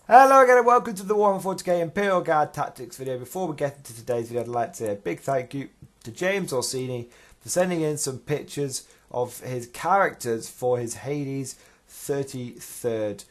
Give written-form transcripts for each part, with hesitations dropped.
Hello again and welcome to the Warhammer 40k Imperial Guard Tactics video. Before we get into today's video, I'd like to say a big thank you to James Orsini for sending in some pictures of his characters for his Hades 33rd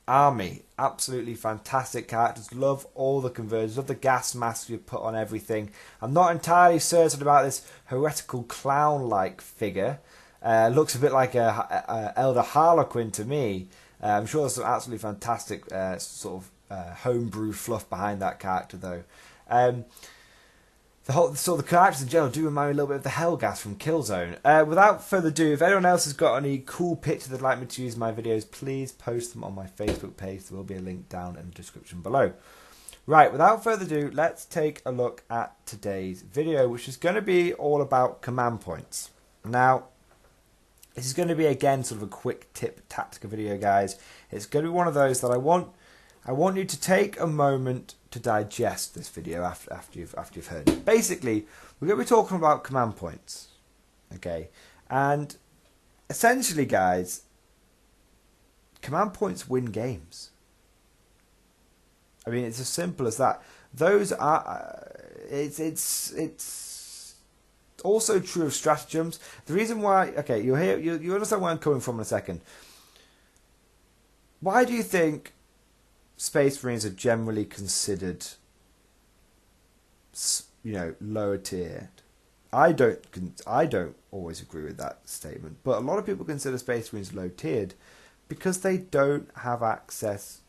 Army. Absolutely fantastic characters. Love all the conversions, love the gas masks you put on everything. I'm not entirely certain about this heretical clown-like figure. Looks a bit like a Elder Harlequin to me. I'm sure there's some absolutely fantastic homebrew fluff behind that character, though. The characters in general do remind me a little bit of the Helghast from Killzone. Without further ado, if anyone else has got any cool pictures they'd like me to use in my videos, please post them on my Facebook page. There will be a link down in the description below. Right, without further ado, let's take a look at today's video, which is going to be all about command points. Now, this is going to be, again, sort of a quick tip tactical video, guys. It's going to be one of those that I want you to take a moment to digest this video after you've heard it. Basically, we're going to be talking about command points, okay? And essentially, guys, command points win games. I mean, it's as simple as that. Those are it's also true of stratagems. The reason why, okay, you understand where I'm coming from in a second. Why do you think Space Marines are generally considered, lower tiered? I don't always agree with that statement, but a lot of people consider Space Marines low tiered because they don't have access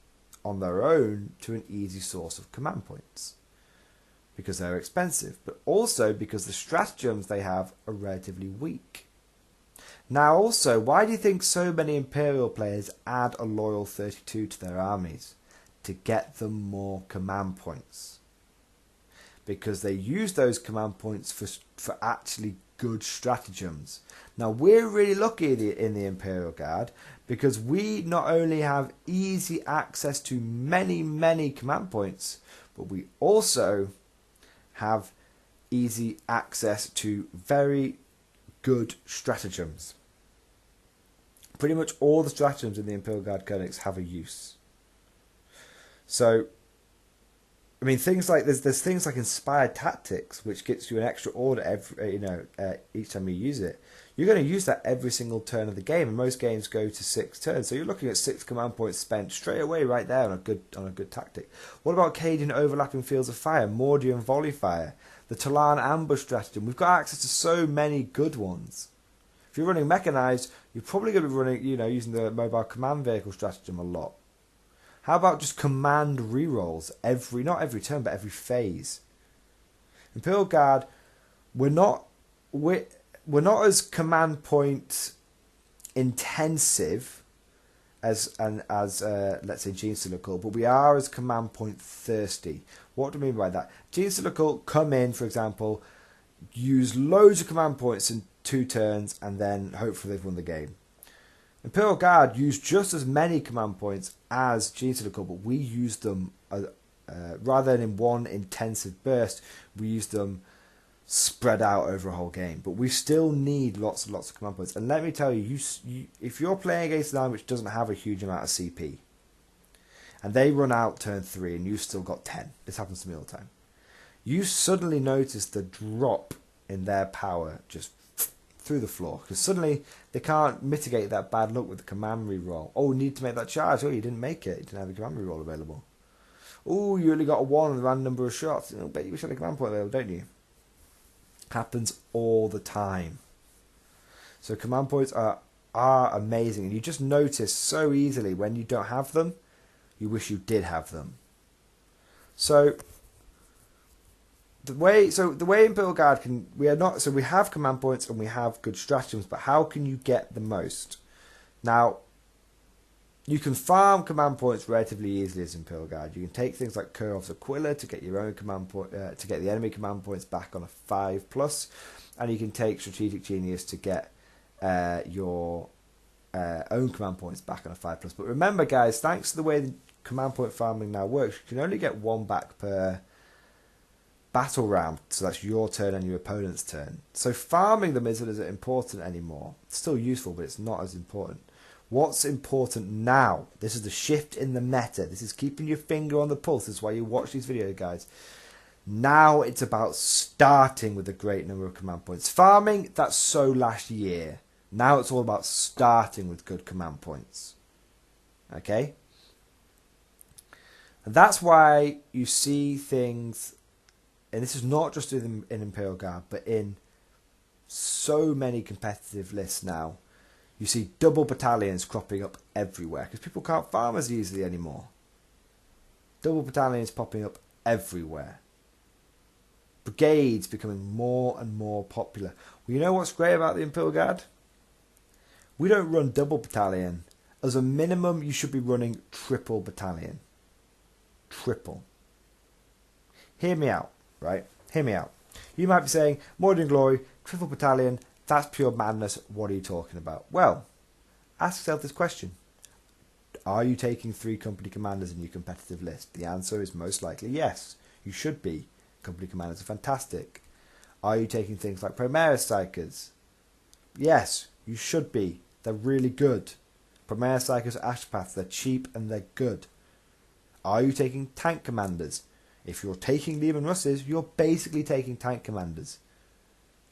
on their own to an easy source of command points, because they're expensive, but also because the stratagems they have are relatively weak. Now also, why do you think so many Imperial players add a loyal 32 to their armies? To get them more command points. Because they use those command points for actually good stratagems. Now we're really lucky in the Imperial Guard because we not only have easy access to many command points, but we also have easy access to very good stratagems. Pretty much all the stratagems in the Imperial Guard Codex have a use. So, I mean, things like there's things like inspired tactics, which gets you an extra order each time you use it. You're going to use that every single turn of the game, and most games go to 6 turns. So you're looking at 6 command points spent straight away right there on a good tactic. What about Cadian overlapping fields of fire, Mordian volley fire, the Talan ambush stratagem? We've got access to so many good ones. If you're running mechanized, you're probably going to be running, using the mobile command vehicle stratagem a lot. How about just command rerolls not every turn, but every phase? Imperial Guard, we're not as command point intensive as let's say Gene Silical, but we are as command point thirsty. What do I mean by that? Gene Silical come in, for example, use loads of command points in 2 turns, and then hopefully they've won the game. Imperial Guard use just as many command points as Gene Silical, but we use them rather than in one intensive burst. We use them spread out over a whole game, but we still need lots and lots of command points. And let me tell you, if you're playing against an army which doesn't have a huge amount of CP, and they run out turn 3 and you've still got 10, this happens to me all the time, you suddenly notice the drop in their power just through the floor, because suddenly they can't mitigate that bad luck with the command reroll. Oh, you need to make that charge. Oh, you didn't make it. You didn't have the command reroll available. Oh, you only got a 1 on the random number of shots. I bet you wish you had a command point available, don't you? Happens all the time. So command points are amazing, and you just notice so easily when you don't have them, you wish you did have them. So the way Imperial Guard we have command points and we have good stratagems, but how can you get the most? Now, you can farm command points relatively easily as Imperial Guard. You can take things like Kurov's Aquila to get your own command point, to get the enemy command points back on a 5+, and you can take Strategic Genius to get your own command points back on a 5+. But remember, guys, thanks to the way the command point farming now works, you can only get 1 back per battle round, so that's your turn and your opponent's turn. So farming them isn't as important anymore. It's still useful, but it's not as important. What's important now? This is the shift in the meta. This is keeping your finger on the pulse. This is why you watch these videos, guys. Now it's about starting with a great number of command points. Farming, that's so last year. Now it's all about starting with good command points. Okay? And that's why you see things, and this is not just in Imperial Guard, but in so many competitive lists now. You see double battalions cropping up everywhere because people can't farm as easily anymore. Double battalions popping up everywhere. Brigades becoming more and more popular. Well, you know what's great about the Imperial Guard? We don't run double battalion. As a minimum, you should be running triple battalion. Triple. Hear me out, right? Hear me out. You might be saying, Mordian Glory, triple battalion, that's pure madness. What are you talking about? Well, ask yourself this question. Are you taking 3 company commanders in your competitive list? The answer is most likely yes. You should be. Company commanders are fantastic. Are you taking things like Primaris Psychers? Yes, you should be. They're really good. Primaris Psychers are Ashpaths. They're cheap and they're good. Are you taking tank commanders? If you're taking Lehman Russes, you're basically taking tank commanders.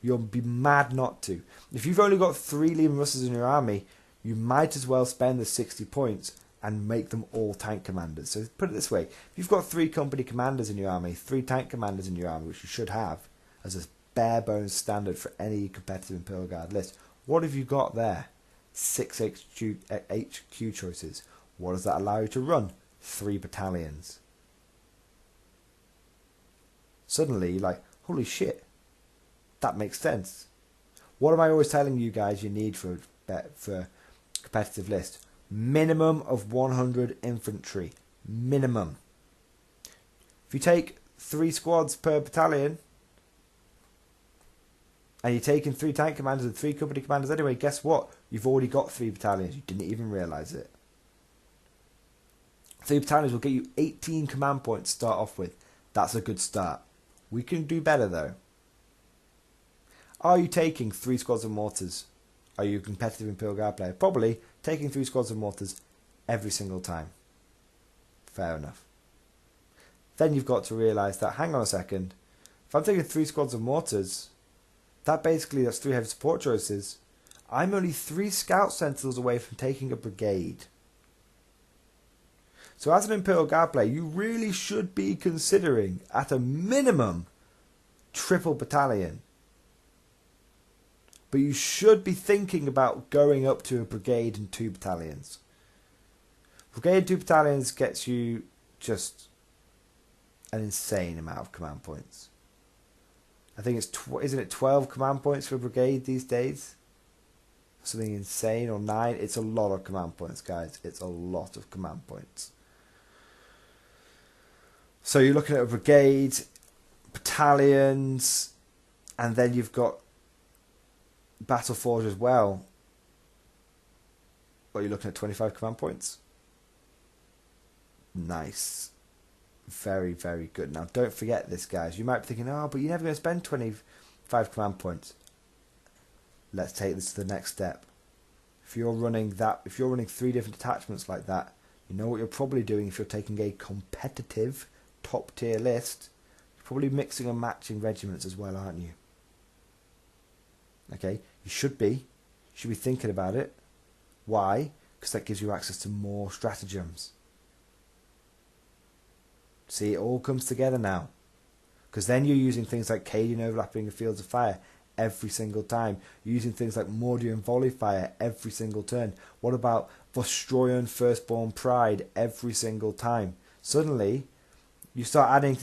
You'll be mad not to. If you've only got 3 Lehman Russes in your army, you might as well spend the 60 points and make them all tank commanders. So put it this way. If you've got 3 company commanders in your army, 3 tank commanders in your army, which you should have as a bare bones standard for any competitive Imperial Guard list, what have you got there? 6 HQ choices. What does that allow you to run? 3 battalions. Suddenly, like, holy shit. That makes sense. What am I always telling you guys you need for a competitive list? Minimum of 100 infantry. Minimum. If you take 3 squads per battalion, and you're taking 3 tank commanders and 3 company commanders anyway, guess what? You've already got 3 battalions. You didn't even realise it. 3 battalions will get you 18 command points to start off with. That's a good start. We can do better though. Are you taking 3 squads of mortars? Are you a competitive Imperial Guard player? Probably taking 3 squads of mortars every single time. Fair enough. Then you've got to realise that, hang on a second, if I'm taking 3 squads of mortars, that's 3 heavy support choices. I'm only 3 scout sentinels away from taking a brigade. So as an Imperial Guard player, you really should be considering, at a minimum, triple battalion. But you should be thinking about going up to a brigade and 2 battalions. Brigade and 2 battalions gets you just an insane amount of command points. I think it's, isn't it 12 command points for a brigade these days? Something insane, or 9. It's a lot of command points, guys. It's a lot of command points. So you're looking at a brigade, battalions, and then you've got Battle Forge as well. What, you're looking at 25 command points? Nice. Very, very good. Now, don't forget this, guys. You might be thinking, oh, but you're never going to spend 25 command points. Let's take this to the next step. If you're running 3 different detachments like that, you know what you're probably doing if you're taking a competitive top tier list. You're probably mixing and matching regiments as well, aren't you? Okay, you should be. You should be thinking about it. Why? Because that gives you access to more stratagems. See, it all comes together now. Because then you're using things like Cadian overlapping the fields of fire every single time. You're using things like Mordian volley fire every single turn. What about Vostroyan firstborn pride every single time? Suddenly, you start adding,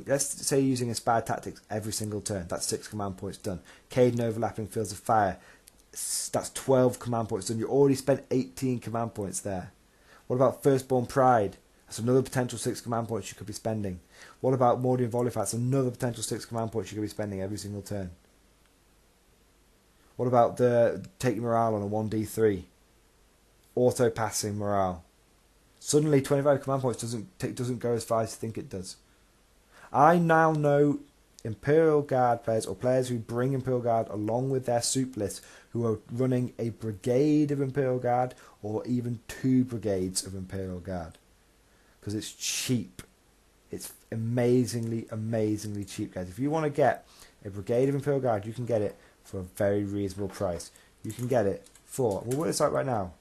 let's say you're using inspired tactics every single turn. That's 6 command points done. Cadian overlapping fields of fire. That's 12 command points done. You already spent 18 command points there. What about firstborn pride? That's another potential 6 command points you could be spending. What about Mordian volley fire? That's another potential 6 command points you could be spending every single turn. What about the take morale on a 1d3? Auto passing morale. Suddenly 25 command points doesn't go as far as you think it does. I now know Imperial Guard players or players who bring Imperial Guard along with their soup list, who are running a brigade of Imperial Guard or even 2 brigades of Imperial Guard. Because it's cheap. It's amazingly, amazingly cheap, guys. If you want to get a brigade of Imperial Guard, you can get it for a very reasonable price. You can get it for, we'll work this out right now.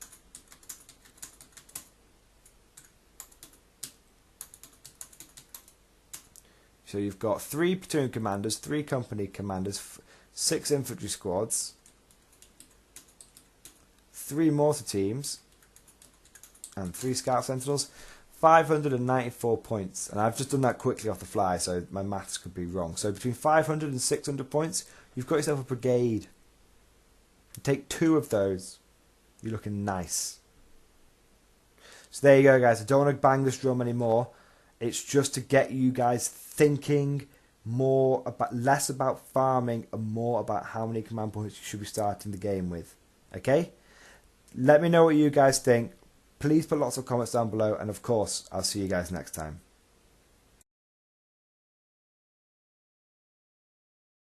So you've got 3 platoon commanders, 3 company commanders, 6 infantry squads, 3 mortar teams, and 3 scout sentinels. 594 points, and I've just done that quickly off the fly, so my maths could be wrong. So between 500 and 600 points, you've got yourself a brigade. You take 2 of those, you're looking nice. So there you go, guys. I don't want to bang this drum anymore. It's just to get you guys thinking more about, less about farming and more about how many command points you should be starting the game with. Okay? Let me know what you guys think. Please put lots of comments down below, and of course, I'll see you guys next time.